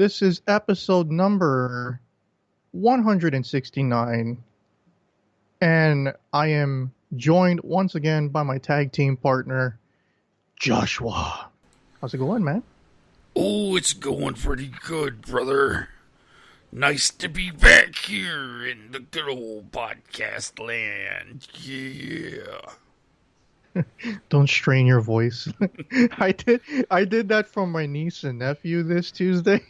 This is episode number 169, and I am joined once again by my tag team partner, Joshua. How's it going, man? Oh, it's going pretty good, brother. Nice to be back here in the good old podcast land. Yeah. Don't strain your voice. I did that from my niece and nephew this Tuesday,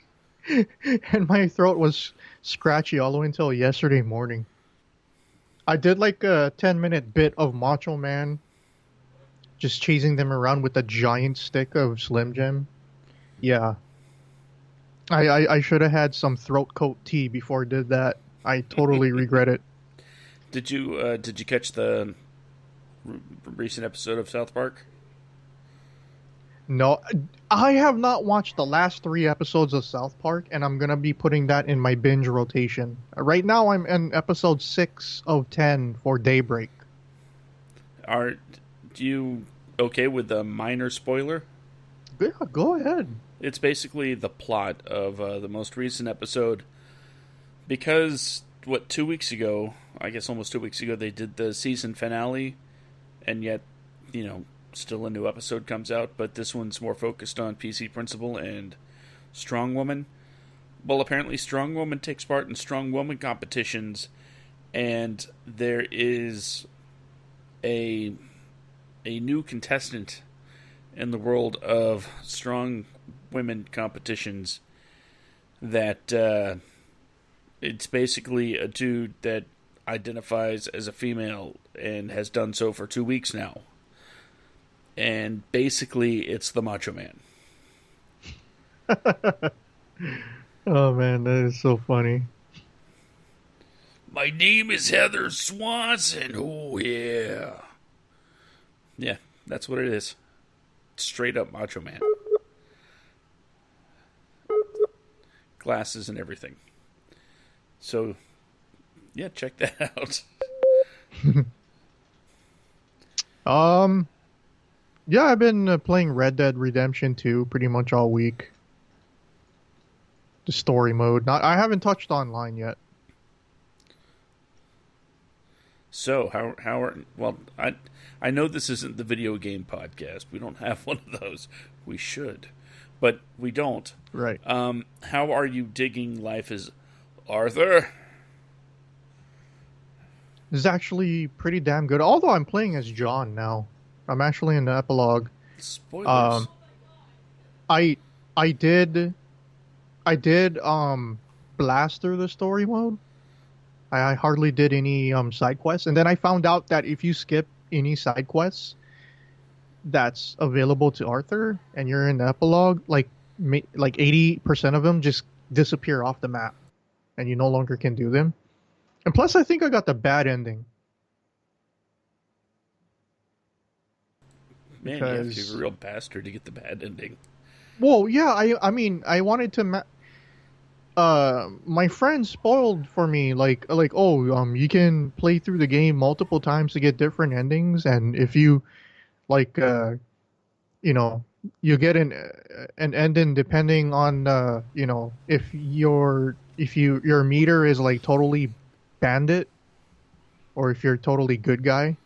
and my throat was scratchy all the way until yesterday morning. I did like a 10-minute bit of Macho Man, just chasing them around with a giant stick of Slim Jim. Yeah. I should have had some throat coat tea before I did that. I totally regret it. Did you catch the recent episode of South Park? No, I have not watched the last 3 episodes of South Park, and I'm going to be putting that in my binge rotation. Right now, I'm in episode 6 of 10 for Daybreak. Are you okay with the minor spoiler? Yeah, go ahead. It's basically the plot of the most recent episode. Because, 2 weeks ago, I guess almost 2 weeks ago, they did the season finale, and yet, still a new episode comes out, but this one's more focused on PC Principal and Strong Woman. Well, apparently Strong Woman takes part in Strong Woman competitions, and there is a new contestant in the world of Strong Women competitions that it's basically a dude that identifies as a female and has done so for 2 weeks now. And basically, it's the Macho Man. Oh, man, that is so funny. My name is Heather Swanson. Oh, yeah. Yeah, that's what it is. Straight up Macho Man. Glasses and everything. So, yeah, check that out. Yeah, I've been playing Red Dead Redemption 2 pretty much all week. The story mode. I haven't touched online yet. So, how are... Well, I know this isn't the video game podcast. We don't have one of those. We should. But we don't. Right. How are you digging life as Arthur? This is actually pretty damn good. Although I'm playing as John now. I'm actually in the epilogue. Spoilers. I did blast through the story mode. I hardly did any side quests, and then I found out that if you skip any side quests that's available to Arthur and you're in the epilogue, like 80% of them just disappear off the map and you no longer can do them. And plus I think I got the bad ending. Man, you have to be a real bastard to get the bad ending. Well, yeah, I mean, I wanted to... my friend spoiled for me, you can play through the game multiple times to get different endings, and if you, you get an ending depending on, if your meter is, totally bandit, or if you're totally good guy.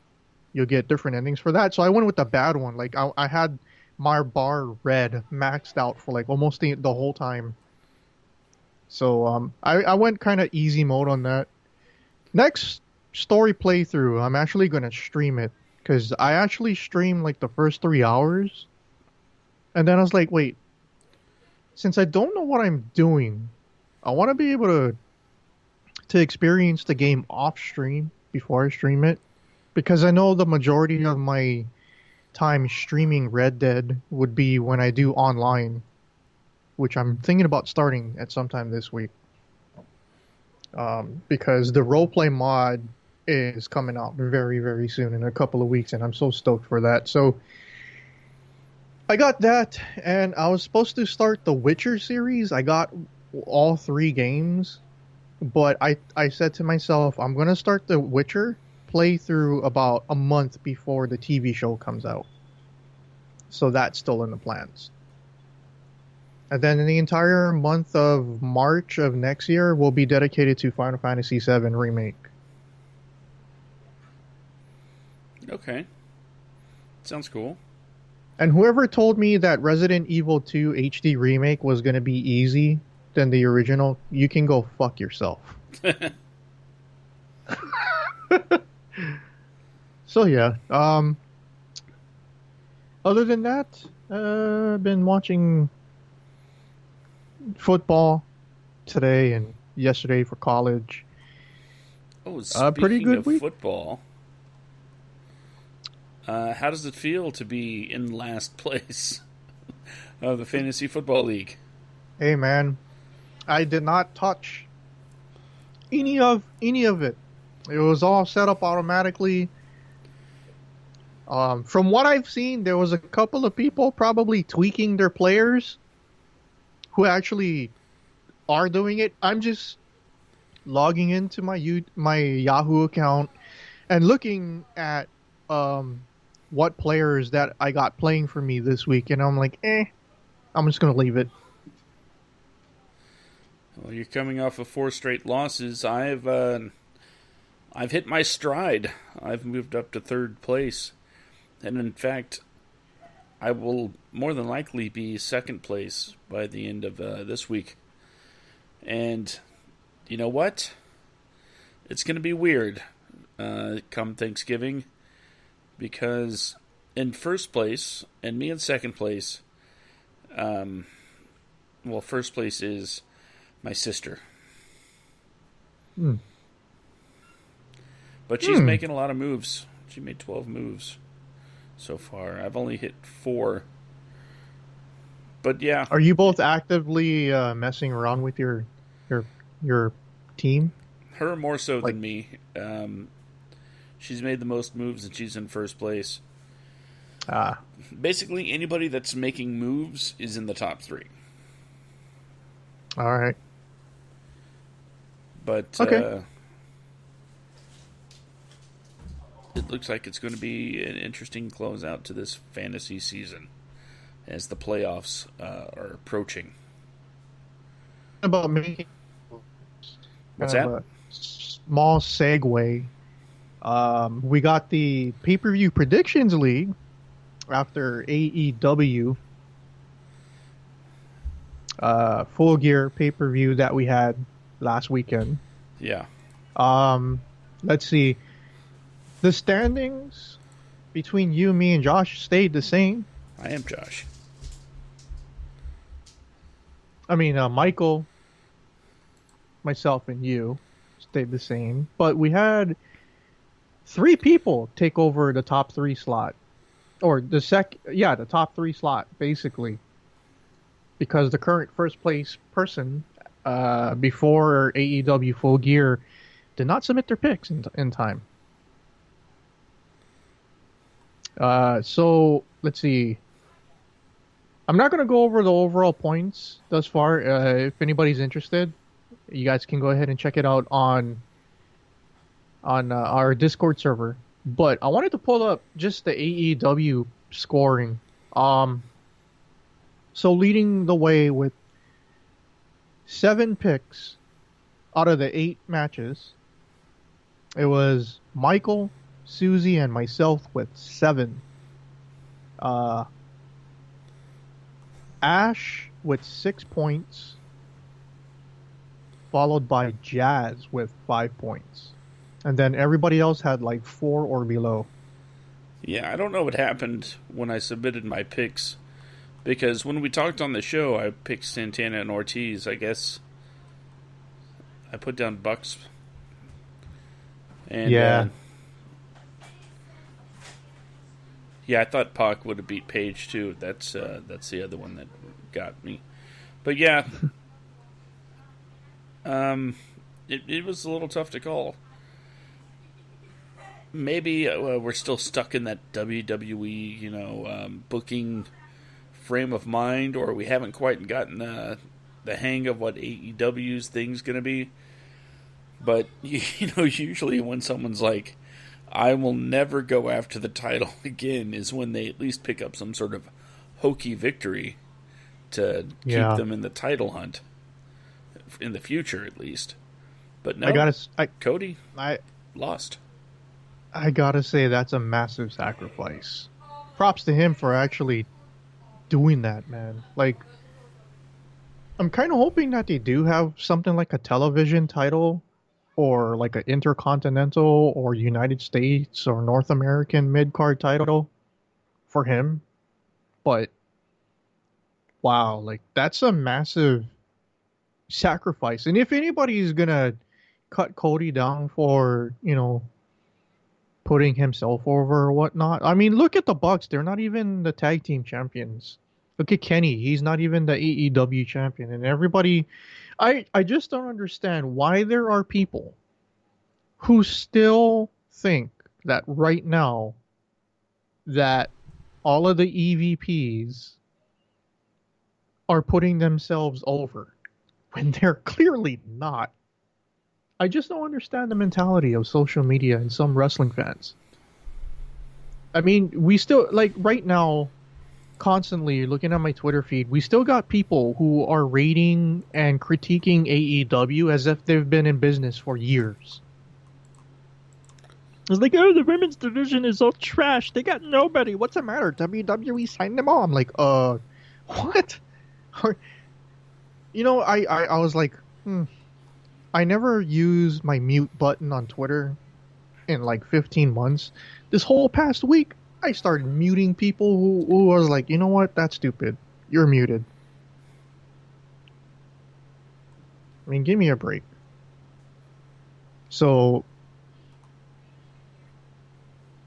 You'll get different endings for that. So I went with the bad one. I had my bar red maxed out for almost the whole time. So I went kind of easy mode on that. Next story playthrough, I'm actually going to stream it. Because I actually streamed the first 3 hours. And then I was like, wait. Since I don't know what I'm doing, I want to be able to experience the game off stream before I stream it. Because I know the majority of my time streaming Red Dead would be when I do online, which I'm thinking about starting at some time this week. Because the roleplay mod is coming out very, very soon in a couple of weeks, and I'm so stoked for that. So I got that, and I was supposed to start the Witcher series. I got all 3 games, but I said to myself, I'm going to start the Witcher playthrough about a month before the TV show comes out. So that's still in the plans. And then the entire month of March of next year will be dedicated to Final Fantasy VII Remake. Okay. Sounds cool. And whoever told me that Resident Evil 2 HD Remake was going to be easy than the original, you can go fuck yourself. So yeah, other than that, I've been watching football today and yesterday for college. Oh, Pretty speaking good of week. football, how does it feel to be in last place of the Fantasy Football League? Hey man, I did not touch any of it. It was all set up automatically. From what I've seen, there was a couple of people probably tweaking their players who actually are doing it. I'm just logging into my Yahoo account and looking at what players that I got playing for me this week, and I'm like, I'm just gonna leave it. Well, you're coming off of 4 straight losses. I've hit my stride. I've moved up to third place, and in fact, I will more than likely be second place by the end of this week. And you know what? It's going to be weird come Thanksgiving, because in first place and me in second place, first place is my sister. Hmm. But she's making a lot of moves. She made 12 moves so far. I've only hit 4. But yeah. Are you both actively messing around with your your team? Her more so Like, than me. She's made the most moves and she's in first place. ah, Basically, anybody that's making moves is in the top 3. all right, But okay. it looks like it's going to be an interesting closeout to this fantasy season as the playoffs are approaching. About making What's kind of that? a small segue. We got the pay-per-view predictions league after AEW Full Gear pay-per-view that we had last weekend. Yeah. Let's see. The standings between you, me, and Josh stayed the same. I am Josh. I mean, Michael, myself, and you stayed the same. But we had 3 people take over the top 3 slot, or the top 3 slot, basically, because the current first place person before AEW Full Gear did not submit their picks in time. So let's see. I'm not going to go over the overall points thus far. If anybody's interested, you guys can go ahead and check it out on our Discord server. But I wanted to pull up just the AEW scoring. So leading the way with 7 picks out of the 8 matches, it was Michael, Susie, and myself with 7. Ash with 6 points, followed by Jazz with 5 points. And then everybody else had like 4 or below. Yeah, I don't know what happened when I submitted my picks, because when we talked on the show, I picked Santana and Ortiz. I guess I put down Bucks. And, Yeah. yeah, I thought Pac would have beat Page too. That's the other one that got me. But yeah, it was a little tough to call. Maybe we're still stuck in that WWE, booking frame of mind, or we haven't quite gotten the hang of what AEW's thing's going to be. But, usually when someone's like, I will never go after the title again, is when they at least pick up some sort of hokey victory to keep Yeah. them in the title hunt in the future, at least. But I no, gotta, Cody I, lost. I gotta say that's a massive sacrifice. Props to him for actually doing that, man. Like, I'm kind of hoping that they do have something like a television title or like an intercontinental or United States or North American mid card title for him. But wow, like that's a massive sacrifice. And if anybody is gonna cut Cody down for, putting himself over or whatnot, I mean, look at the Bucks. They're not even the tag team champions. Look at Kenny. He's not even the AEW champion. And everybody, I just don't understand why there are people who still think that right now that all of the EVPs are putting themselves over when they're clearly not. I just don't understand the mentality of social media and some wrestling fans. I mean, we still like right now constantly looking at my Twitter feed, we still got people who are rating and critiquing AEW as if they've been in business for years. It's like, oh, the women's division is all trash. They got nobody. What's the matter? WWE signed them all. I'm like, what? I was like, I never used my mute button on Twitter in like 15 months. This whole past week, I started muting people who was like, you know what? That's stupid. You're muted. I mean, give me a break. So,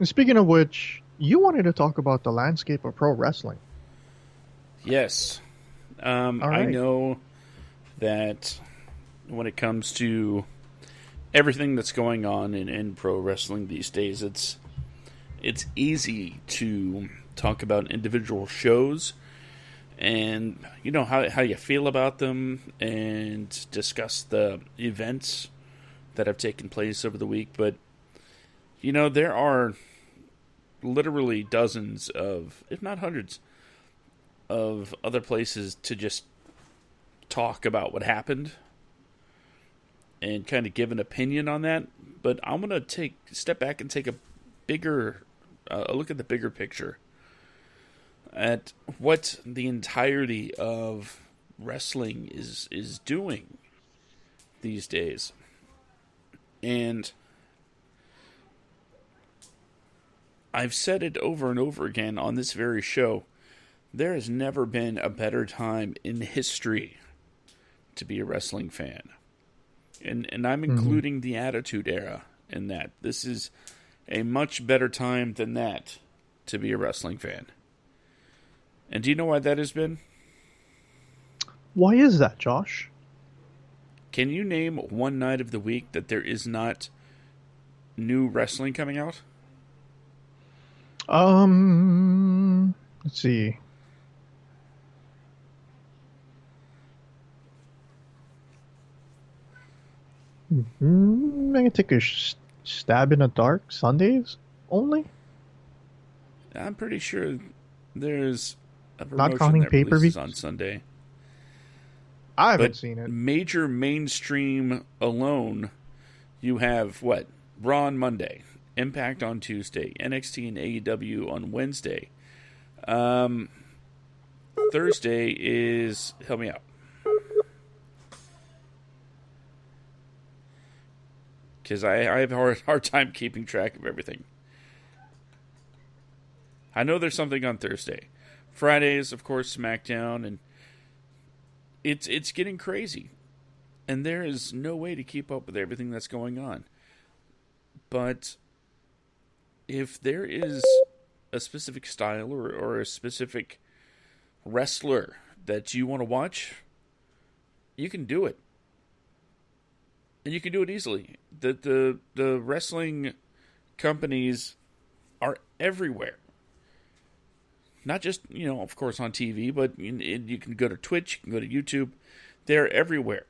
speaking of which, you wanted to talk about the landscape of pro wrestling. Yes. All I right. know that when it comes to everything that's going on in pro wrestling these days, it's easy to talk about individual shows and how you feel about them and discuss the events that have taken place over the week. But there are literally dozens of, if not hundreds, of other places to just talk about what happened and kind of give an opinion on that. But I'm going to step back and take a look at the bigger picture, at what the entirety of wrestling is doing these days. And I've said it over and over again on this very show, there has never been a better time in history to be a wrestling fan. And I'm including the Attitude Era in that. This is a much better time than that to be a wrestling fan. And do you know why that has been? Why is that, Josh? Can you name one night of the week that there is not new wrestling coming out? Let's see. I can take a stab in the dark. Sundays only? I'm pretty sure there's a Not promotion counting that releases pay-per-views? on Sunday. I But haven't seen it. major mainstream alone, you have what? Raw on Monday, Impact on Tuesday, NXT and AEW on Wednesday. Thursday is, help me out, because I have a hard time keeping track of everything. I know there's something on Thursday. Fridays, of course, SmackDown, and it's getting crazy. And there is no way to keep up with everything that's going on. But if there is a specific style or a specific wrestler that you want to watch, you can do it. And you can do it easily. The wrestling companies are everywhere. Not just, of course on TV, but you can go to Twitch, you can go to YouTube. They're everywhere.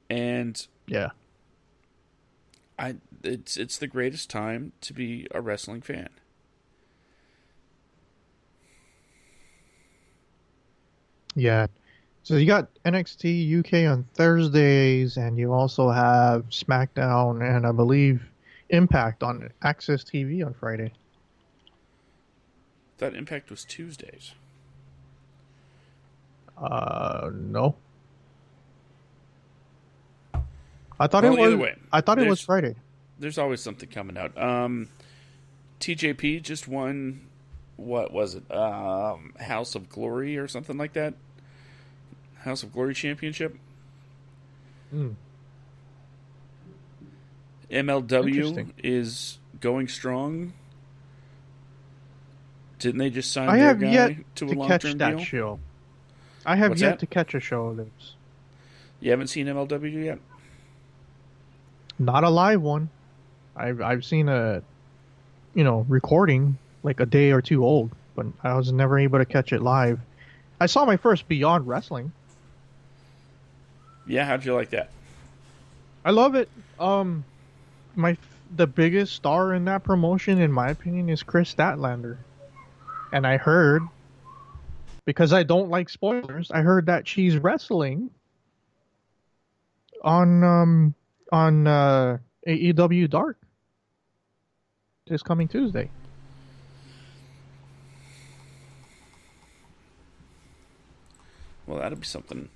And Yeah. it's the greatest time to be a wrestling fan. Yeah. So you got NXT UK on Thursdays, and you also have SmackDown and I believe Impact on Access TV on Friday. That Impact was Tuesdays. No, I thought it Well, either was. way, I thought it was Friday. there's always something coming out. TJP just won. What was it? House of Glory or something like that. House of Glory Championship. Mm, MLW interesting. is going strong. Didn't they just sign I their have yet guy to a to long catch term that deal? show. I have What's yet that? to catch a show of this. You haven't seen MLW yet? Not a live one. I've seen a recording like a day or two old, but I was never able to catch it live. I saw my first Beyond Wrestling. Yeah, how'd you like that? I love it. My the biggest star in that promotion, in my opinion, is Chris Statlander, and I heard, because I don't like spoilers, I heard that she's wrestling on AEW Dark this coming Tuesday. Well, that'll be something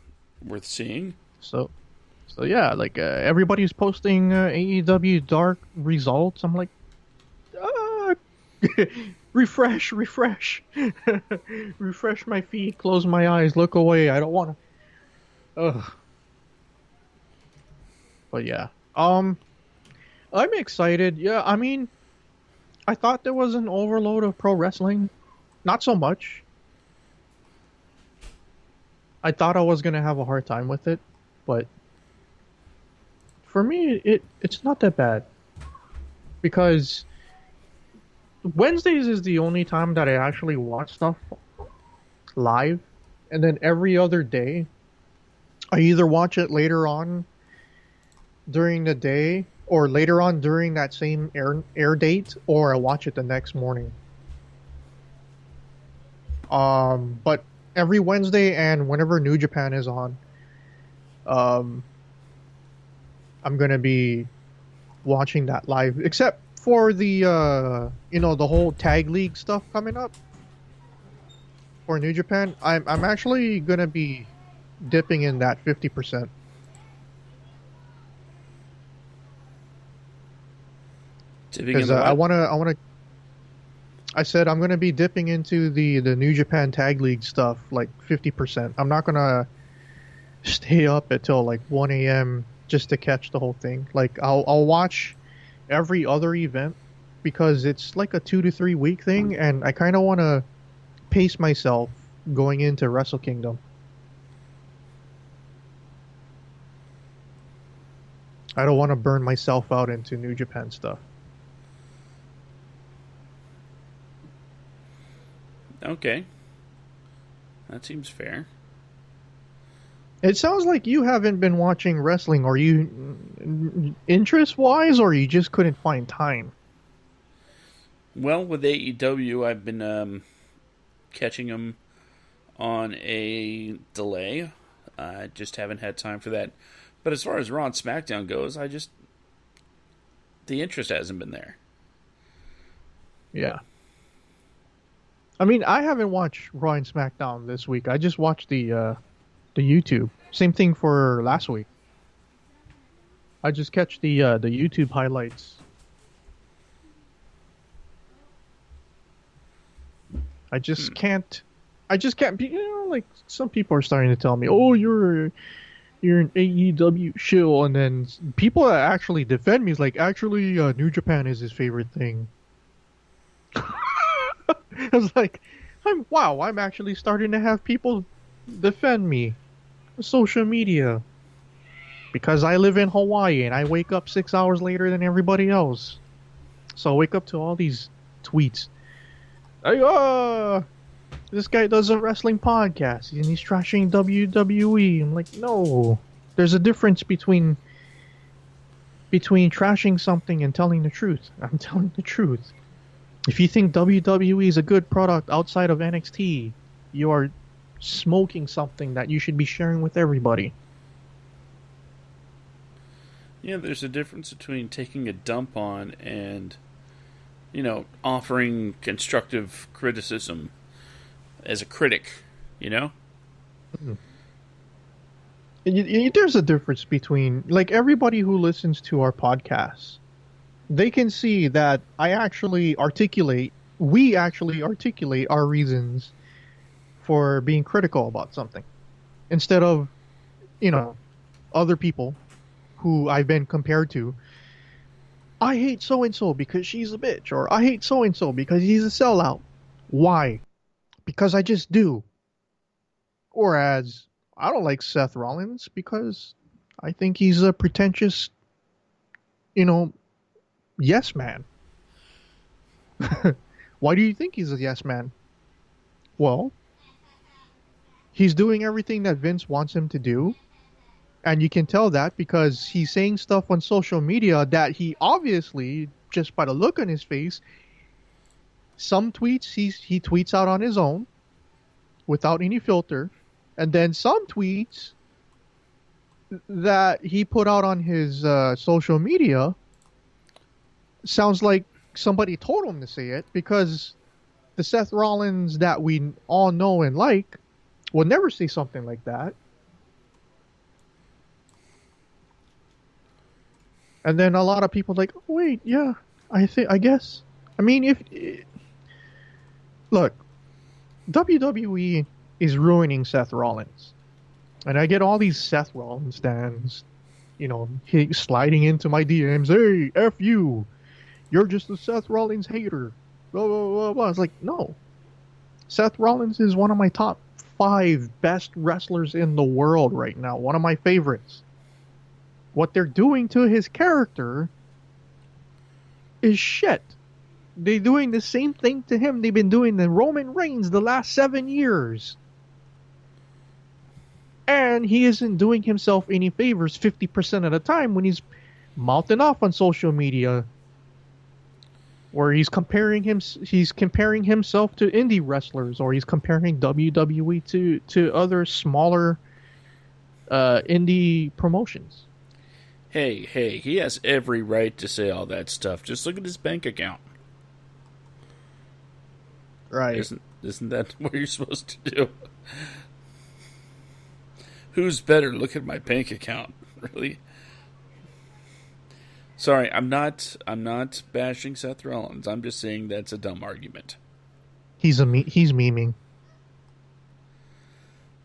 worth seeing. So yeah, like everybody's posting AEW Dark results. I'm like, ah, refresh, refresh my feed, close my eyes, look away. I don't want to. Ugh. But yeah, I'm excited. Yeah, I mean, I thought there was an overload of pro wrestling. Not so much. I thought I was gonna have a hard time with it, but for me, it's not that bad because Wednesdays is the only time that I actually watch stuff live, and then every other day, I either watch it later on during the day or later on during that same air date, or I watch it the next morning. But every Wednesday and whenever New Japan is on, um, I'm gonna be watching that live, except for the the whole tag league stuff coming up for New Japan. I'm actually gonna be dipping in that 50% Dipping in because the I what? wanna. I said I'm gonna be dipping into the New Japan tag league stuff like 50%. I'm not gonna stay up until like 1 a.m. just to catch the whole thing. Like I'll watch every other event because it's like a 2 to 3 week thing, and I kind of want to pace myself going into Wrestle Kingdom. I don't want to burn myself out into New Japan stuff. Okay. That seems fair. It sounds like you haven't been watching wrestling, or you interest wise, or you just couldn't find time. Well, with AEW, I've been catching them on a delay. I just haven't had time for that. But as far as Raw and SmackDown goes, the interest hasn't been there. Yeah. I mean, I haven't watched Raw and SmackDown this week. I just watched the YouTube. Same thing for last week. I just catch the YouTube highlights. I just can't. I just can't be. Like some people are starting to tell me, "Oh, you're an AEW shill," and then people that actually defend me is like, "Actually, New Japan is his favorite thing." I was like, I'm actually starting to have people defend me on social media because I live in Hawaii and I wake up 6 hours later than everybody else. So I wake up to all these tweets. Like, this guy does a wrestling podcast and he's trashing WWE. I'm like, no, there's a difference between trashing something and telling the truth. I'm telling the truth. If you think WWE is a good product outside of NXT, you are smoking something that you should be sharing with everybody. Yeah, there's a difference between taking a dump on and, offering constructive criticism as a critic, you know? Mm. There's a difference between, like, everybody who listens to our podcasts, they can see that we actually articulate our reasons for being critical about something instead of, you know, other people who I've been compared to. I hate so and so because she's a bitch, or I hate so and so because he's a sellout. Why? Because I just do. Whereas I don't like Seth Rollins because I think he's a pretentious, you know, yes man. Why do you think he's a yes man? Well, he's doing everything that Vince wants him to do. And you can tell that because he's saying stuff on social media that he obviously, just by the look on his face, some tweets he tweets out on his own without any filter. And then some tweets that he put out on his social media sounds like somebody told him to say it, because the Seth Rollins that we all know and like would never say something like that. And then a lot of people like, oh, wait, yeah, I guess. I mean, if look, WWE is ruining Seth Rollins, and I get all these Seth Rollins stands, he sliding into my DMs. Hey, f you, you're just a Seth Rollins hater. Blah blah blah blah. It's like, no, Seth Rollins is one of my top 5 best wrestlers in the world right now. One of my favorites. What they're doing to his character is shit. They're doing the same thing to him they've been doing to Roman Reigns the last 7 years. And he isn't doing himself any favors 50% of the time when he's mouthing off on social media, where he's comparing himself to indie wrestlers, or he's comparing WWE to other smaller indie promotions. Hey, he has every right to say all that stuff. Just look at his bank account. Right. Isn't that what you're supposed to do? Who's better? Look at my bank account. Really? Sorry, I'm not bashing Seth Rollins. I'm just saying that's a dumb argument. He's memeing.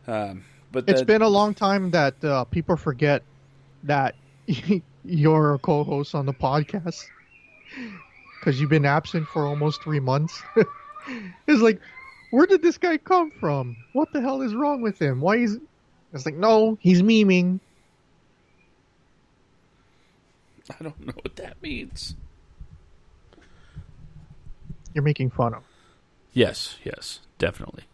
But it's been a long time that people forget that you're a co-host on the podcast, because you've been absent for almost 3 months. It's like, where did this guy come from? What the hell is wrong with him? Why is... It's like, no, he's memeing. I don't know what that means. You're making fun of. Yes, definitely.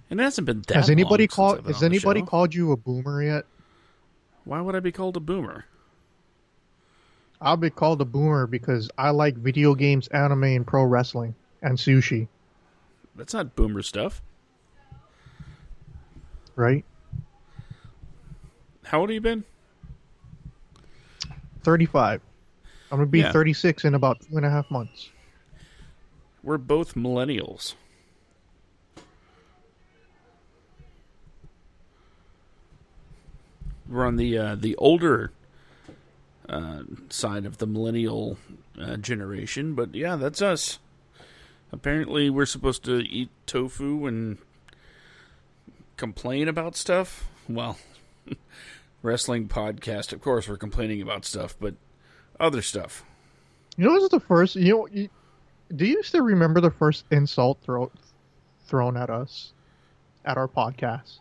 And it hasn't been that Has anybody long Has anybody called you a boomer yet? Why would I be called a boomer? I'll be called a boomer because I like video games, anime, and pro wrestling, and sushi. That's not boomer stuff. Right? How old have you been? 35. I'm going to be 36 in about 2.5 months. We're both millennials. We're on the older side of the millennial generation, but yeah, that's us. Apparently, we're supposed to eat tofu and complain about stuff. Well, wrestling podcast, of course, we're complaining about stuff, but other stuff. You know, what's the first? Do you still remember the first insult thrown at us at our podcast?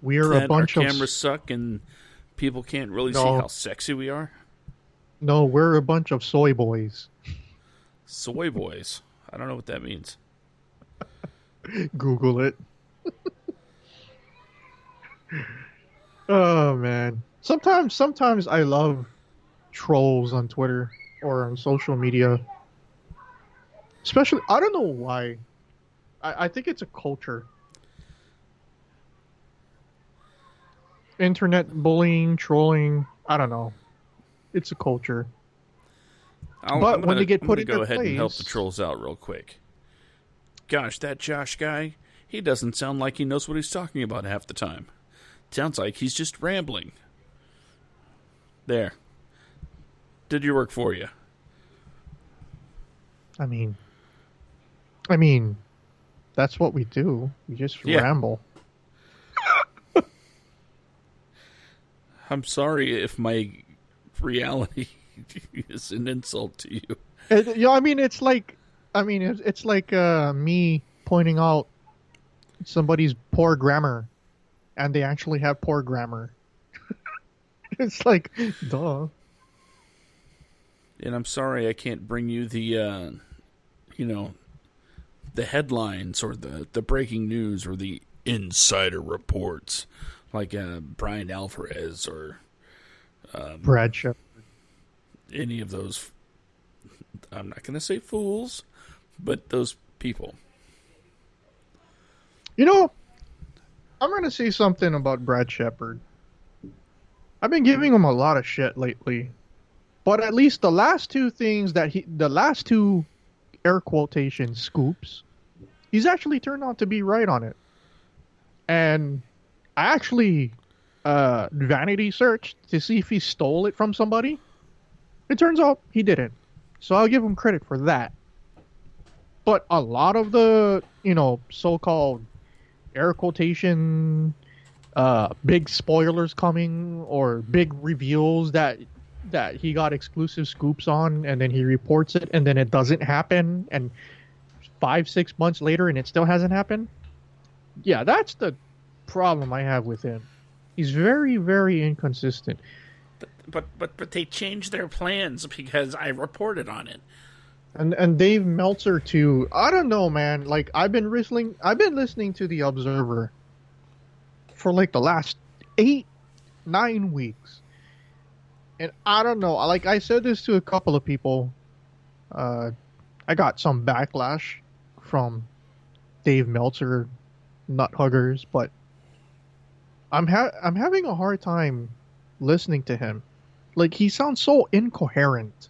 We're a bunch of cameras suck and people can't really see how sexy we are. No, we're a bunch of soy boys. Soy boys. I don't know what that means. Google it. Oh man. Sometimes I love trolls on Twitter or on social media Especially, I don't know why. I think it's a culture. Internet bullying, trolling. I don't know. It's a culture. I'm But when gonna they get I'm put gonna into go ahead and help the place, trolls out real quick. Gosh, that Josh guy, he doesn't sound like he knows what he's talking about half the time. Sounds like he's just rambling. There. Did your work for you. I mean, I mean, that's what we do. We just Yeah. ramble. I'm sorry if my reality is an insult to you. Yeah, I mean, it's like me pointing out somebody's poor grammar, and they actually have poor grammar. It's like, duh. And I'm sorry I can't bring you you know, the headlines or the breaking news or the insider reports like Brian Alvarez or Brad Shep. any of those. I'm not going to say fools, but those people. You know, I'm gonna say something about Brad Shepard. I've been giving him a lot of shit lately, but at least the last two air quotation scoops, he's actually turned out to be right on it. And I actually vanity searched to see if he stole it from somebody. It turns out he didn't. So I'll give him credit for that. But a lot of the, so-called air quotation big spoilers coming or big reveals that he got exclusive scoops on and then he reports it and then it doesn't happen and 5-6 months later and it still hasn't happened. Yeah, that's the problem I have with him. He's very, very inconsistent. But they changed their plans because I reported on it. And Dave Meltzer too. I don't know, man. Like I've been listening to The Observer for like the last 8-9 weeks. And I don't know. Like I said this to a couple of people. I got some backlash from Dave Meltzer nut huggers, but I'm having a hard time listening to him. Like he sounds so incoherent.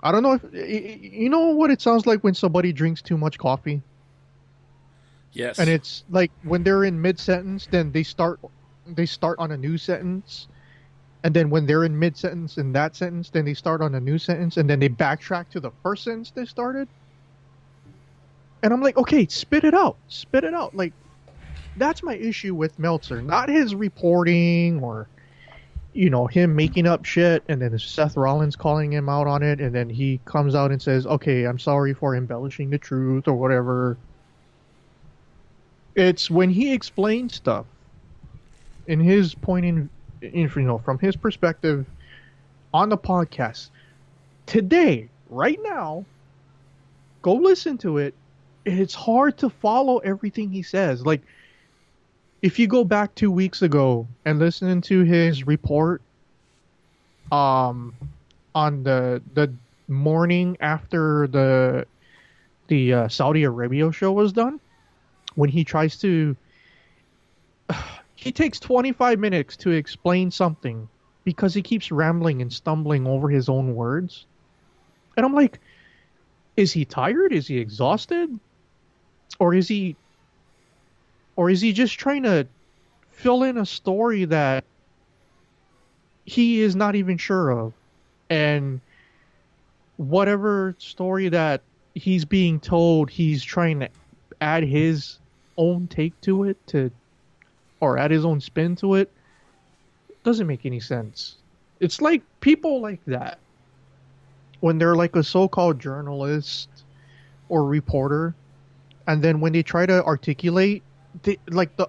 I don't know if you know what it sounds like when somebody drinks too much coffee. Yes. And it's like when they're in mid sentence, then they start on a new sentence, and then when they're in mid sentence in that sentence, then they start on a new sentence, and then they backtrack to the first sentence they started. And I'm like, okay, spit it out. Like that's my issue with Meltzer, not his reporting or him making up shit and then Seth Rollins calling him out on it and then he comes out and says, okay, I'm sorry for embellishing the truth or whatever. It's when he explains stuff in his from his perspective on the podcast today, right now, go listen to it. It's hard to follow everything he says. Like, if you go back 2 weeks ago and listen to his report, on the morning after the Saudi Arabia show was done, when he tries to, he takes 25 minutes to explain something because he keeps rambling and stumbling over his own words, and I'm like, is he tired? Is he exhausted? Or is he just trying to fill in a story that he is not even sure of? And whatever story that he's being told, he's trying to add his own take to it or add his own spin to it. Doesn't make any sense. It's like people like that, when they're like a so-called journalist or reporter, and then when they try to articulate, the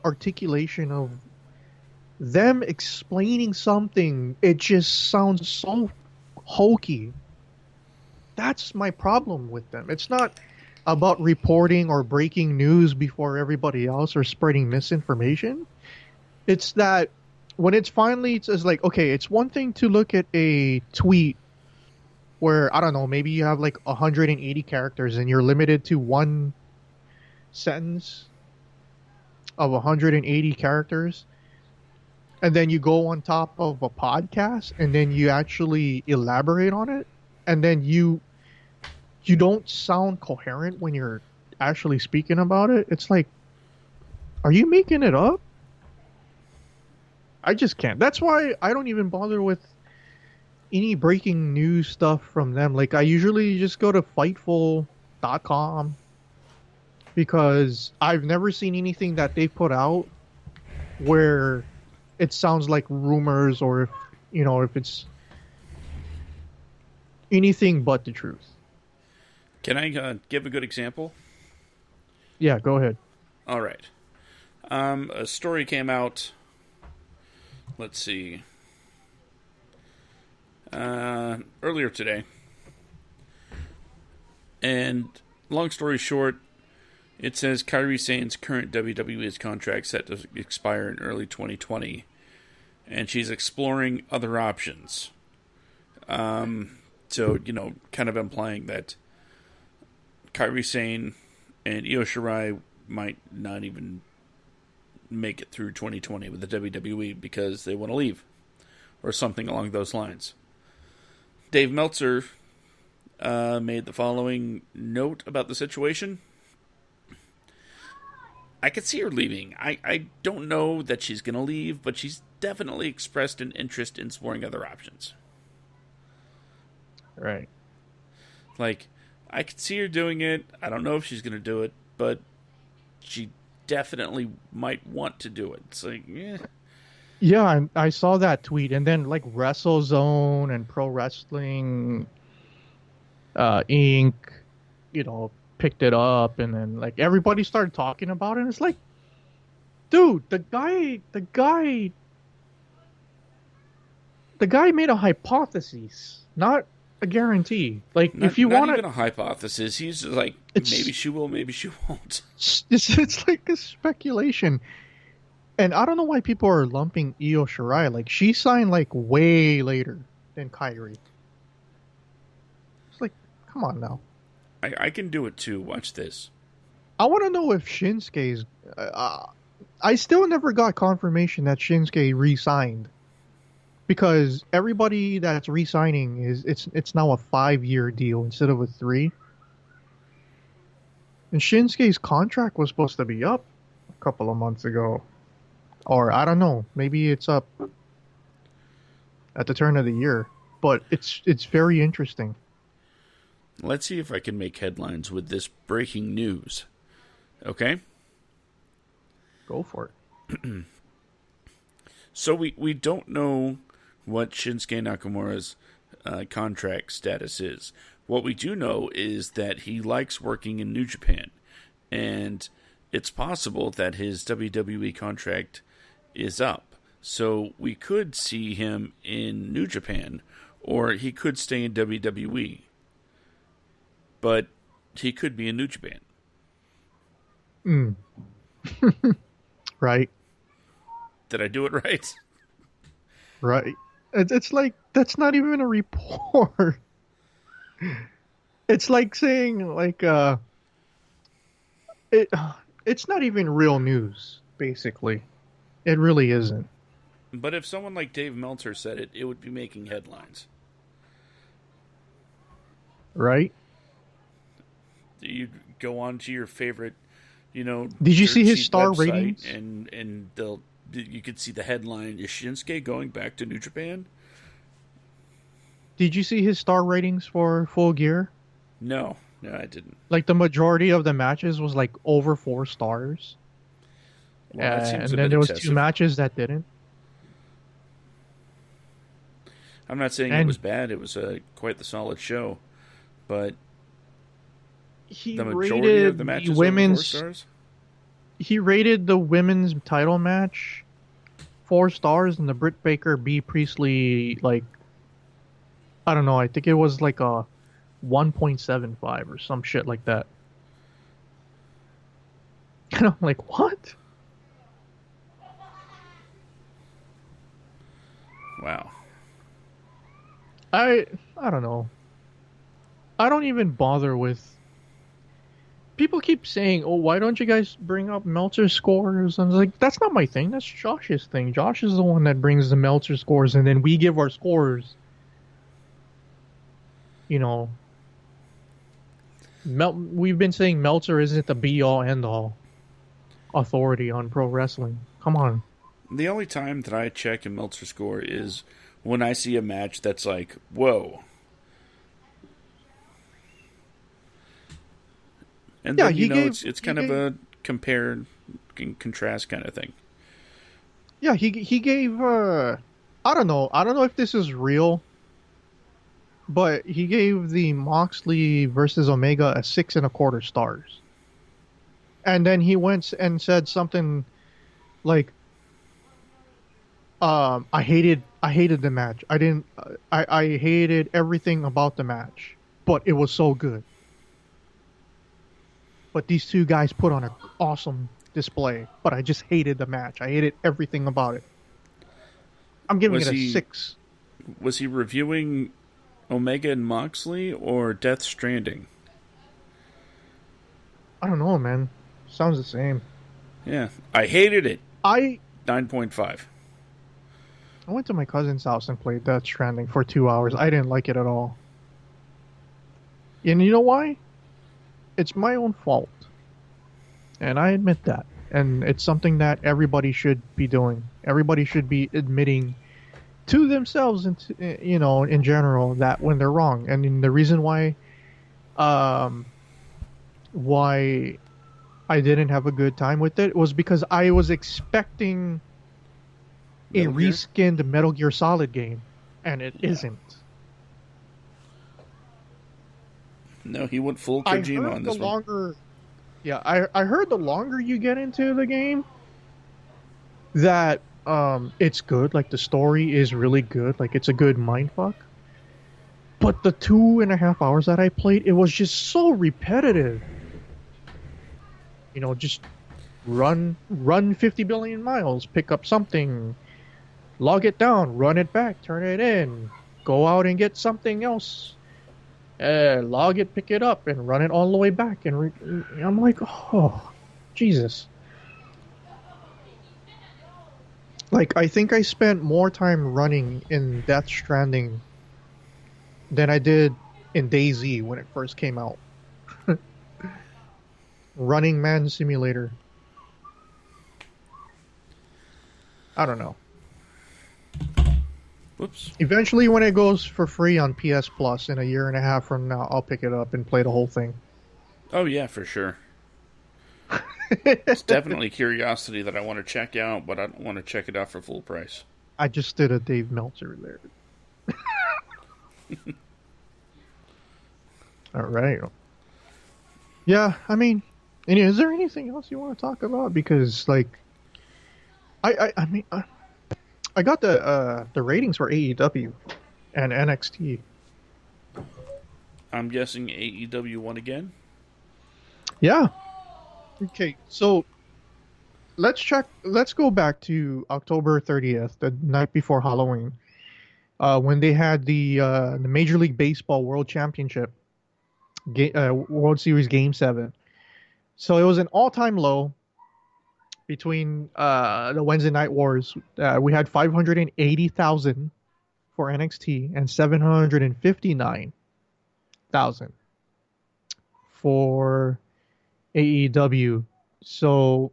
articulation of them explaining something, it just sounds so hokey. That's my problem with them. It's not about reporting or breaking news before everybody else or spreading misinformation. It's that when it's like, okay, it's one thing to look at a tweet where I don't know, maybe you have like 180 characters and you're limited to one sentence of 180 characters, and then you go on top of a podcast and then you actually elaborate on it, and then you don't sound coherent when you're actually speaking about it. It's like, are you making it up? I just can't. That's why I don't even bother with any breaking news stuff from them. Like I usually just go to fightful.com because I've never seen anything that they put out where it sounds like rumors, or if if it's anything but the truth. Can I give a good example? Yeah, go ahead. All right. A story came out. Let's see. Earlier today. And long story short, it says Kairi Sane's current WWE's contract set to expire in early 2020, and she's exploring other options. So, kind of implying that Kairi Sane and Io Shirai might not even make it through 2020 with the WWE because they want to leave, or something along those lines. Dave Meltzer made the following note about the situation. I could see her leaving. I don't know that she's going to leave, but she's definitely expressed an interest in exploring other options. Right. Like, I could see her doing it. I don't know if she's going to do it, but she definitely might want to do it. It's like, yeah. Yeah, I saw that tweet, and then like WrestleZone and Pro Wrestling Inc. Picked it up, and then like everybody started talking about it. And it's like, dude, the guy made a hypothesis, not a guarantee. Like, if you not want even a hypothesis, he's just like, maybe she will, maybe she won't. it's like a speculation. And I don't know why people are lumping Io Shirai. Like, she signed like way later than Kyrie. It's like, come on now. I can do it too. Watch this. I want to know if Shinsuke's. I still never got confirmation that Shinsuke re-signed, because everybody that's re-signing it's now a 5-year deal instead of a 3. And Shinsuke's contract was supposed to be up a couple of months ago, or I don't know. Maybe it's up at the turn of the year. But it's very interesting. Let's see if I can make headlines with this breaking news. Okay? Go for it. So we don't know what Shinsuke Nakamura's contract status is. What we do know is that he likes working in New Japan. And it's possible that his WWE contract is up. So we could see him in New Japan, or he could stay in WWE. But he could be in New Japan. Right. Did I do it right? Right. It's like, that's not even a report. It's like saying, like, it's not even real news, basically. It really isn't. But if someone like Dave Meltzer said it, it would be making headlines. Right? You go on to your favorite, Did you see his star ratings? And you could see the headline: Is Shinsuke going back to New Japan? Did you see his star ratings for Full Gear? No, I didn't. Like, the majority of the matches was like over 4 stars. Well, that seems and a then bit there was excessive. 2 matches that didn't. I'm not saying it was bad. It was quite the solid show, but the majority of the matches over 4 stars. He rated the women's title match 4 stars, and the Britt Baker B Priestley, like, I don't know, I think it was like a 1.75 or some shit like that. And I'm like, what? Wow. I don't know. I don't even bother with. People keep saying, "Oh, why don't you guys bring up Meltzer scores?" And I was like, "That's not my thing. That's Josh's thing. Josh is the one that brings the Meltzer scores, and then we give our scores. You know, we've been saying Meltzer isn't the be all end all authority on pro wrestling. Come on." The only time that I check a Meltzer score is when I see a match that's like, whoa. And Yeah, then, he gave it's he kind of gave a compare and contrast kind of thing. yeah he gave I don't know if this is real, but he gave the Moxley versus Omega a 6.25 stars, and then he went and said something like, I hated the match. I didn't I hated everything about the match, but it was so good. But these two guys put on an awesome display, but I just hated the match. I hated everything about it. I'm giving it Was a he 6. was he reviewing Omega and Moxley or Death Stranding? I don't know, man. Sounds the same. Yeah, I hated it. I 9.5. I went to my cousin's house and played Death Stranding for 2 hours. I didn't like it at all. And you know why? It's my own fault. And I admit that. And it's something that everybody should be doing. Everybody should be admitting to themselves and to, in general, that when they're wrong. And the reason um why I didn't have a good time with it was because I was expecting a Metal Gear? reskinned Metal Gear Solid game, and it Yeah. isn't. No, he went full I Kojima heard on the this one. longer, yeah, I heard the longer you get into the game, that it's good. Like the story is really good. Like it's a good mindfuck. But the 2.5 hours that I played, it was just so repetitive. Just run 50 billion miles, pick up something, log it down, run it back, turn it in, go out and get something else, log it, pick it up, and run it all the way back. And I'm like, oh, Jesus. Like, I think I spent more time running in Death Stranding than I did in DayZ when it first came out. Running Man Simulator. I don't know. Whoops. Eventually, when it goes for free on PS Plus in a year and a half from now, I'll pick it up and play the whole thing. Oh, yeah, for sure. It's definitely curiosity that I want to check out, but I don't want to check it out for full price. I just did a Dave Meltzer there. All right. Yeah, I mean, is there anything else you want to talk about? Because, like, I mean, I got the ratings for AEW and NXT. I'm guessing AEW won again? Yeah. Okay, so let's check. Let's go back to October 30th, the night before Halloween, when they had the Major League Baseball World Championship, World Series Game 7. So it was an all-time low between the Wednesday Night Wars. We had 580,000 for NXT and 759,000 for AEW. So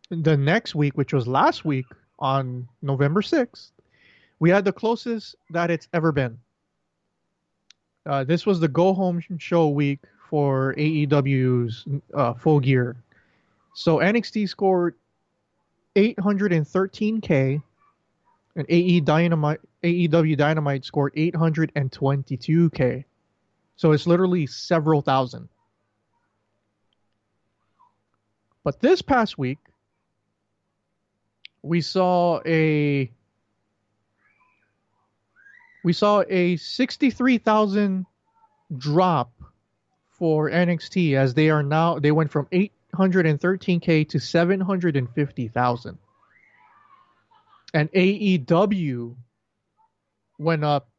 the next week, which was last week on November 6th, we had the closest that it's ever been. This was the go home show week for AEW's full gear. So NXT scored 813K, and AEW Dynamite scored 822K. So it's literally several thousand. But this past week, we saw a 63,000 drop for NXT, as they went from 813K to 750,000. And AEW went up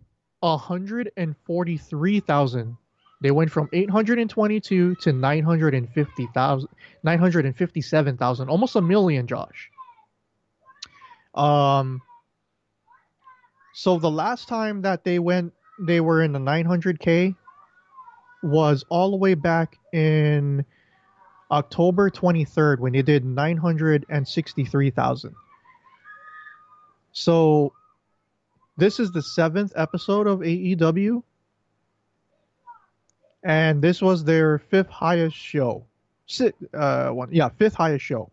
143,000 They went from 822 to 950,000, 957,000, almost a million, Josh. Um, so the last time that they were in the 900K was all the way back in October 23rd when they did 963,000. So this is the seventh episode of AEW, and this was their fifth highest show. Fifth highest show,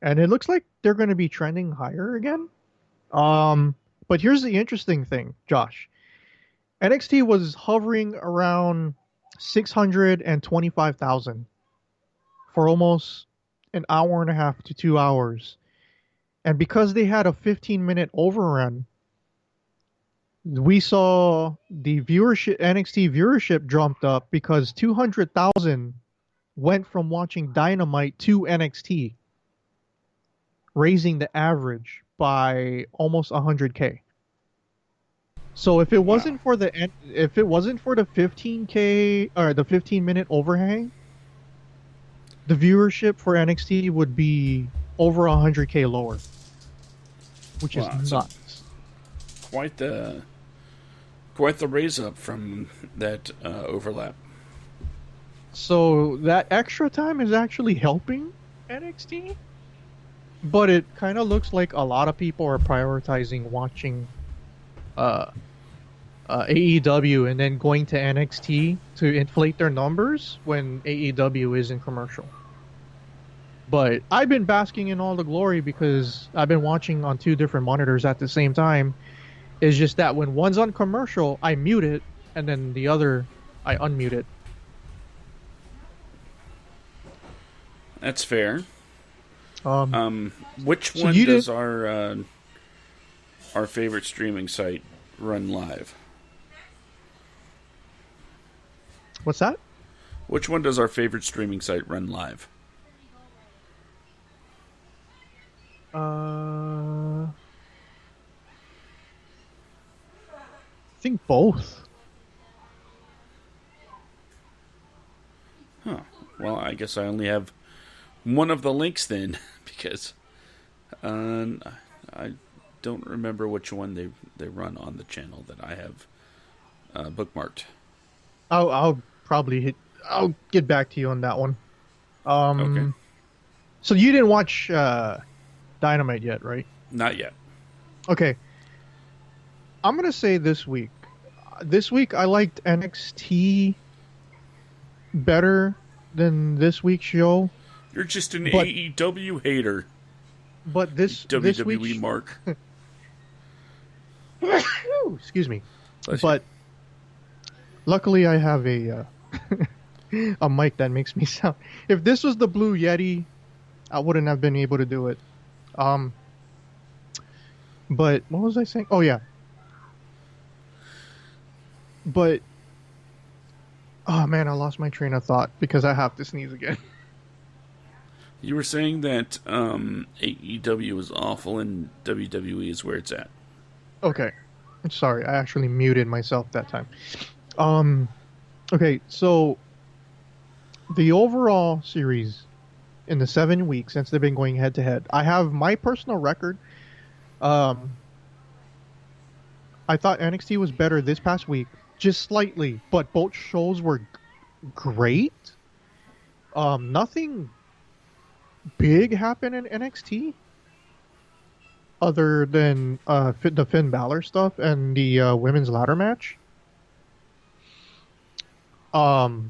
and it looks like they're going to be trending higher again. But here's the interesting thing, Josh. NXT was hovering around 625,000 for almost an hour and a half to 2 hours. And because they had a 15-minute overrun, we saw the viewership, NXT viewership jumped up because 200,000 went from watching Dynamite to NXT, raising the average by almost 100K. So if it wasn't for the 15K or the 15-minute overhang, the viewership for NXT would be over 100K lower, which is nuts. Quite the raise up from that overlap. So that extra time is actually helping NXT, but it kind of looks like a lot of people are prioritizing watching AEW and then going to NXT to inflate their numbers when AEW is in commercial. But I've been basking in all the glory because I've been watching on two different monitors at the same time. It's just that when one's on commercial, I mute it, and then the other, I unmute it. That's fair. Which so one does our favorite streaming site run live? What's that? Which one does our favorite streaming site run live? I think both. Huh. Well, I guess I only have one of the links then, because I don't remember which one they run on the channel that I have bookmarked. I'll get back to you on that one. Okay. So you didn't watch Dynamite yet, right? Not yet. Okay. I'm gonna say this week. This week I liked NXT better than this week's show. You're just an AEW hater. But this WWE week's... mark. Excuse me. Bless but luckily I have a a mic that makes me sound. If this was the Blue Yeti, I wouldn't have been able to do it. But what was I saying? Oh yeah. But oh man, I lost my train of thought because I have to sneeze again. You were saying that AEW is awful and WWE is where it's at. Okay. I'm sorry. I actually muted myself that time. Okay, so the overall series in the 7 weeks since they've been going head to head, I have my personal record. I thought NXT was better this past week, just slightly, but both shows were great. Nothing big happened in NXT other than the Finn Balor stuff and the women's ladder match. But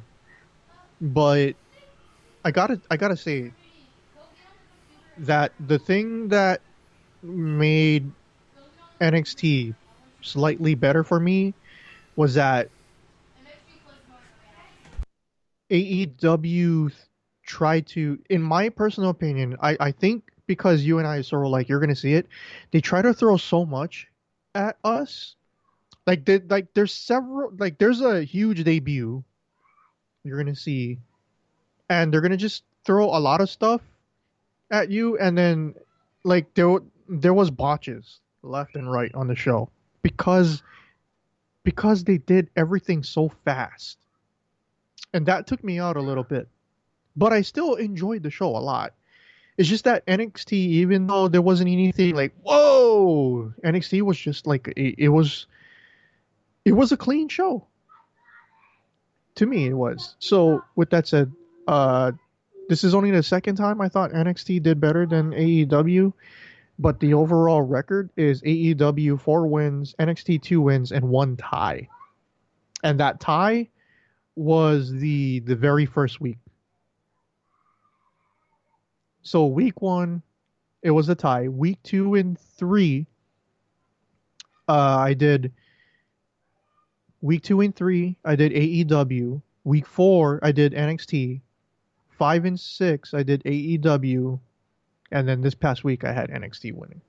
I gotta say that the thing that made NXT slightly better for me was that AEW tried to, in my personal opinion, I think because you and I are sort of like, you're gonna see it, they try to throw so much at us. There's a huge debut you're gonna see, and they're gonna just throw a lot of stuff at you, and then like there was botches left and right on the show because they did everything so fast. and that took me out a little bit. But I still enjoyed the show a lot. It's just that NXT, even though there wasn't anything like whoa, NXT was just like it was a clean show. To me, it was. So with that said, uh, this is only the second time I thought NXT did better than AEW, but the overall record is AEW 4 wins, NXT 2 wins, and one tie. And that tie was the very first week. So week one, it was a tie. Week 2 and 3, I did week 2 and 3, I did AEW. Week 4, I did NXT. 5 and 6, I did AEW, and then this past week I had NXT winning.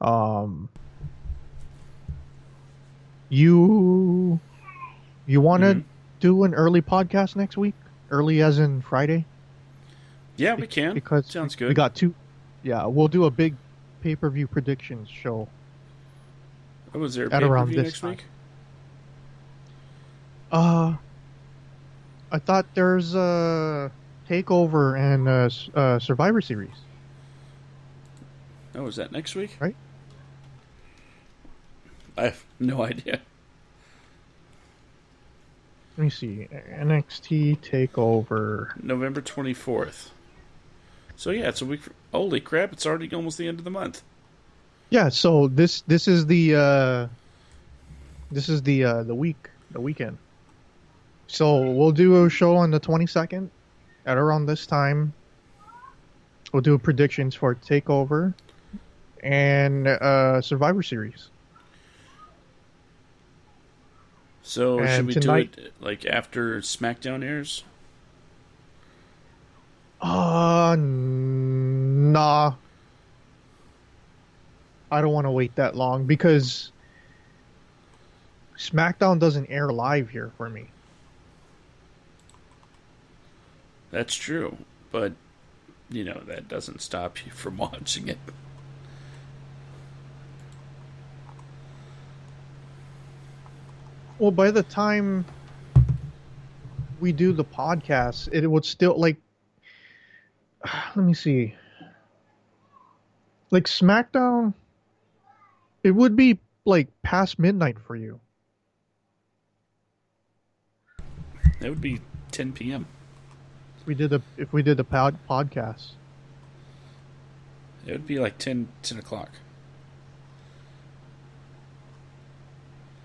Um, you you want Hmm. to do an early podcast next week? Early as in Friday? Yeah, we can. Because we, Sounds we good. got two. Yeah, we'll do a big pay-per-view predictions show Oh, was there a at pay per around view this next time. week? Uh, I thought there's a takeover and Survivor Series, Oh, is that next week? right? I have no idea. Let me see. NXT takeover. November 24th. So yeah, it's a week. Holy crap! It's already almost the end of the month. Yeah, so this is the weekend. So we'll do a show on the 22nd at around this time. We'll do predictions for Takeover and Survivor Series. So should And we do tonight, it like after SmackDown airs? nah, I don't want to wait that long because SmackDown doesn't air live here for me. That's true, but that doesn't stop you from watching it. Well, by the time we do the podcast, it would still like. Let me see. Like SmackDown, it would be like past midnight for you. That would be 10 p.m. If we did the podcast. It would be like 10 o'clock.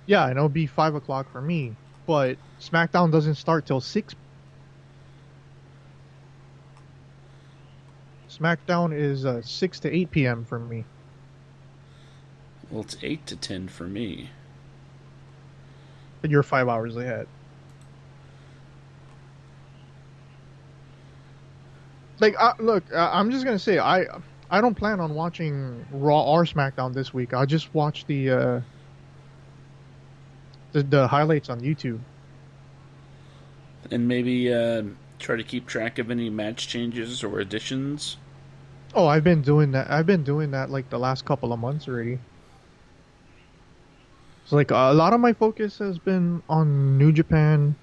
Yeah, and it'll be 5 o'clock for me. But SmackDown doesn't start till 6. SmackDown is 6 to 8 p.m. for me. Well, it's 8 to 10 for me. But you're 5 hours ahead. Like, look, I'm just gonna say I don't plan on watching Raw or SmackDown this week. I'll just watch the highlights on YouTube. And maybe try to keep track of any match changes or additions. Oh, I've been doing that. I've been doing that like the last couple of months already. So like a lot of my focus has been on New Japan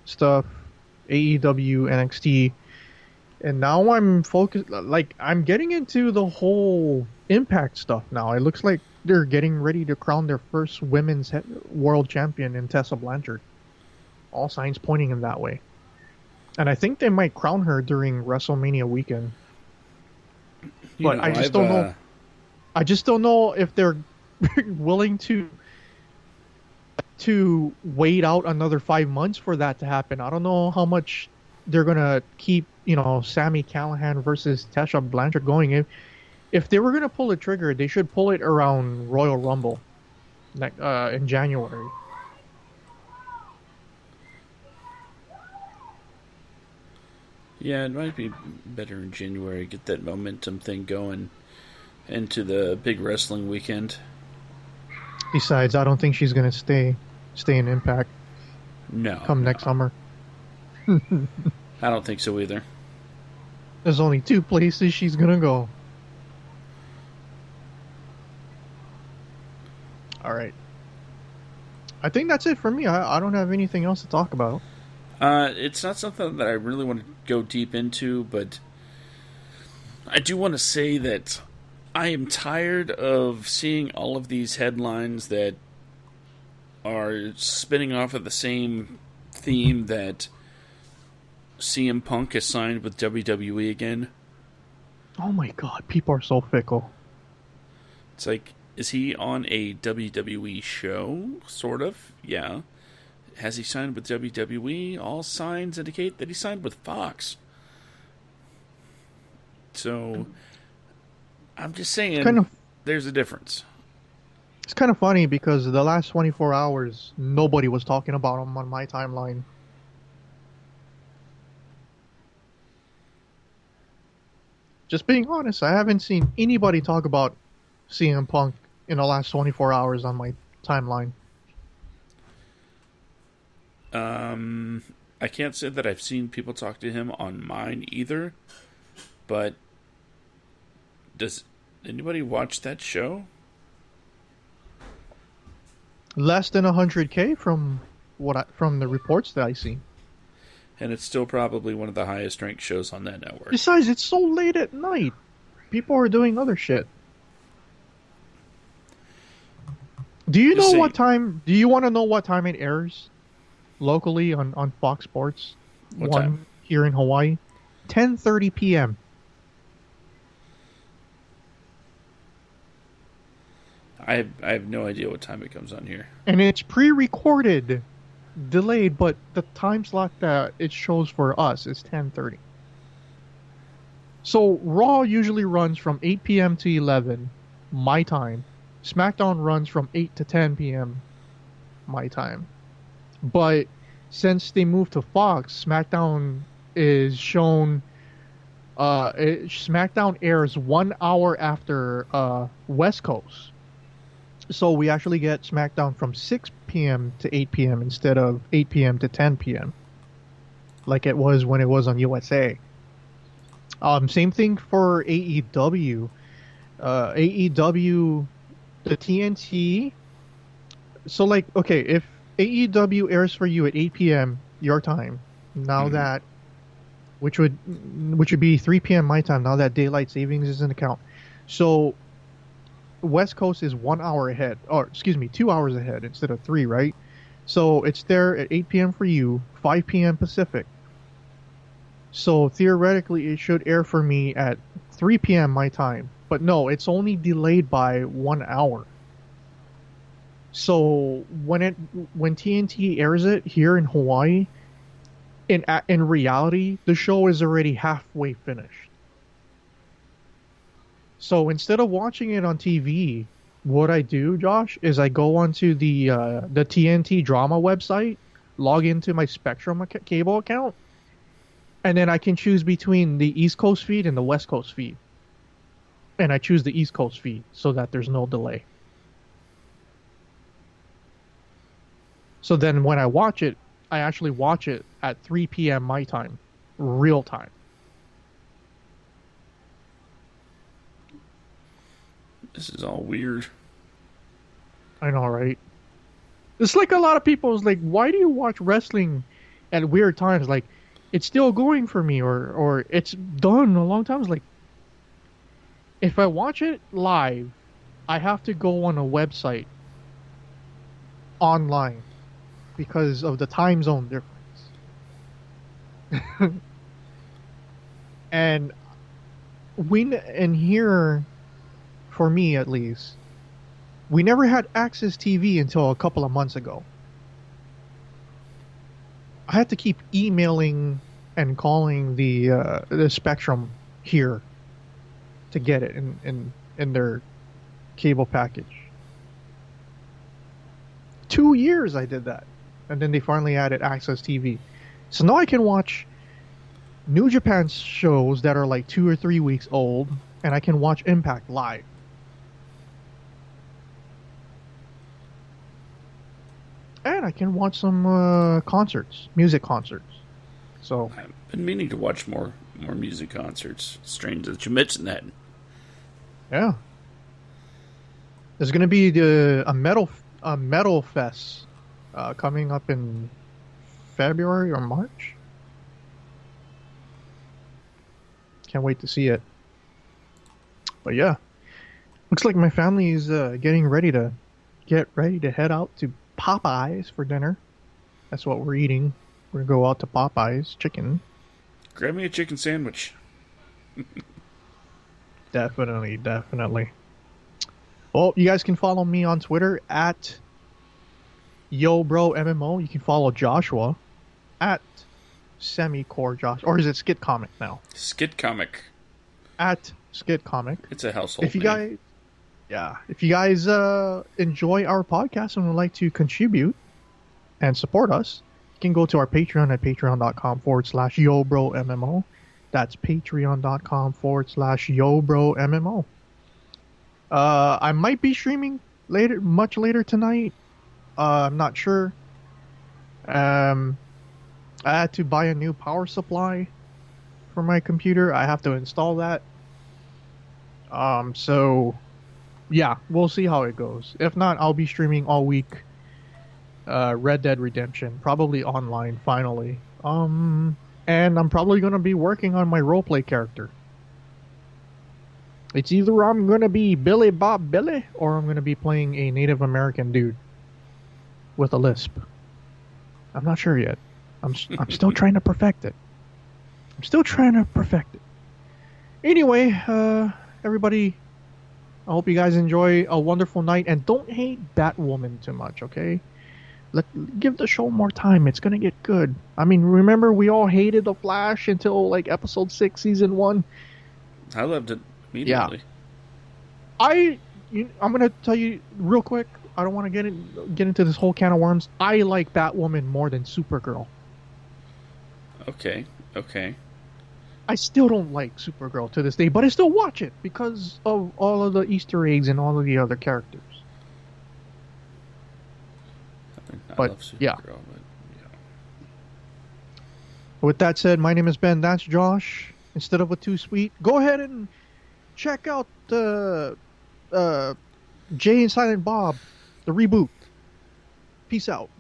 stuff, AEW, NXT, and now I'm focused. Like I'm getting into the whole Impact stuff now. It looks like they're getting ready to crown their first women's world champion in Tessa Blanchard. All signs pointing in that way. And I think they might crown her during WrestleMania weekend. But I just don't know. I just don't know if they're willing to wait out another 5 months for that to happen. I don't know how much they're gonna keep, Sami Callihan versus Tessa Blanchard going. If they were gonna pull the trigger, they should pull it around Royal Rumble, like in January. Yeah, it might be better in January. Get that momentum thing going into the big wrestling weekend. Besides, I don't think she's gonna stay in Impact No, come no. next summer. I don't think so either. There's only two places she's gonna go. All right. I think that's it for me. I don't have anything else to talk about. It's not something that I really want to go deep into, but I do want to say that I am tired of seeing all of these headlines that are spinning off of the same theme that CM Punk has signed with WWE again. Oh my god, people are so fickle. It's like, is he on a WWE show? Sort of, yeah. Has he signed with WWE? All signs indicate that he signed with Fox. So, I'm just It's kind saying, of there's a difference. it's kind of funny because the last 24 hours nobody was talking about him on my timeline. Just being honest, I haven't seen anybody talk about CM Punk in the last 24 hours on my timeline. I can't say that I've seen people talk to him on mine either, but does anybody watch that show? Less than 100K from from the reports that I see. And it's still probably one of the highest ranked shows on that network. Besides, it's so late at night. People are doing other shit. Do you Just know say, what time? Do you want to know what time it airs locally on Fox Sports what 1 time? here in Hawaii? 10:30 p.m. I have no idea what time it comes on here. And it's pre-recorded, delayed, but the time slot that it shows for us is 10:30. So Raw usually runs from 8 p.m. to 11 my time. SmackDown runs from 8 to 10 p.m. my time. But since they moved to Fox, SmackDown is shown. SmackDown airs 1 hour after West Coast, so we actually get SmackDown from 6 p.m. to 8 p.m. instead of 8 p.m. to 10 p.m. like it was when it was on USA. Same thing for AEW. AEW, the TNT. So like, okay, if AEW airs for you at 8 p.m. your time, now that which would be 3 p.m. my time, now that daylight savings is in account. So West Coast is 1 hour ahead, or excuse me, 2 hours ahead instead of three, right? So it's there at 8 p.m. for you, 5 p.m. Pacific. So theoretically, it should air for me at 3 p.m. my time. But no, it's only delayed by 1 hour. So when TNT airs it here in Hawaii, in reality, the show is already halfway finished. So instead of watching it on TV, what I do, Josh, is I go onto the TNT drama website, log into my Spectrum cable account, and then I can choose between the East Coast feed and the West Coast feed. And I choose the East Coast feed so that there's no delay. So then when I watch it, I actually watch it at 3 p.m. my time, real time. This is all weird. I know, right? It's like a lot of people is like, why do you watch wrestling at weird times? Like, it's still going for me, or it's done a long time. It's like, if I watch it live, I have to go on a website online because of the time zone difference. And here, for me at least, we never had Access TV until a couple of months ago. I had to keep emailing and calling the Spectrum here to get it in their cable package. 2 years I did that, and then they finally added Access TV. So now I can watch New Japan shows that are like 2 or 3 weeks old, and I can watch Impact live. And I can watch some concerts, music concerts. So I've been meaning to watch more music concerts. Strange that you mentioned that. yeah. There's gonna be a metal fest coming up in February or March. Can't wait to see it. But yeah, looks like my family is getting ready to head out to Popeyes for dinner. That's what we're eating. We're gonna go out to Popeyes chicken. Grab me a chicken sandwich. Definitely, definitely. Well, you guys can follow me on Twitter at YoBroMMO. You can follow Joshua at SemiCoreJosh. Or is it Skit Comic now? Skit Comic. At Skit Comic. It's a household If you name. if you guys enjoy our podcast and would like to contribute and support us, you can go to our Patreon at patreon.com/YoBroMMO. That's patreon.com/YoBroMMO. I might be streaming much later tonight. I'm not sure. I had to buy a new power supply for my computer. I have to install that. So yeah, we'll see how it goes. If not, I'll be streaming all week. Red Dead Redemption, probably online finally. And I'm probably gonna be working on my roleplay character. It's either I'm gonna be Billy Bob Billy or I'm gonna be playing a Native American dude with a lisp. I'm not sure yet. I'm still trying to perfect it. Anyway, everybody, I hope you guys enjoy a wonderful night and don't hate Batwoman too much, okay? Give the show more time. It's gonna get good. I mean, remember we all hated The Flash until like episode 6, season 1. I loved it immediately. I'm gonna tell you real quick. I don't want to get into this whole can of worms. I like Batwoman more than Supergirl. Okay. I still don't like Supergirl to this day, but I still watch it because of all of the Easter eggs and all of the other characters. I love Supergirl, yeah. but yeah. With that said, my name is Ben. That's Josh. Instead of a too sweet, go ahead and check out Jay and Silent Bob, the reboot. Peace out.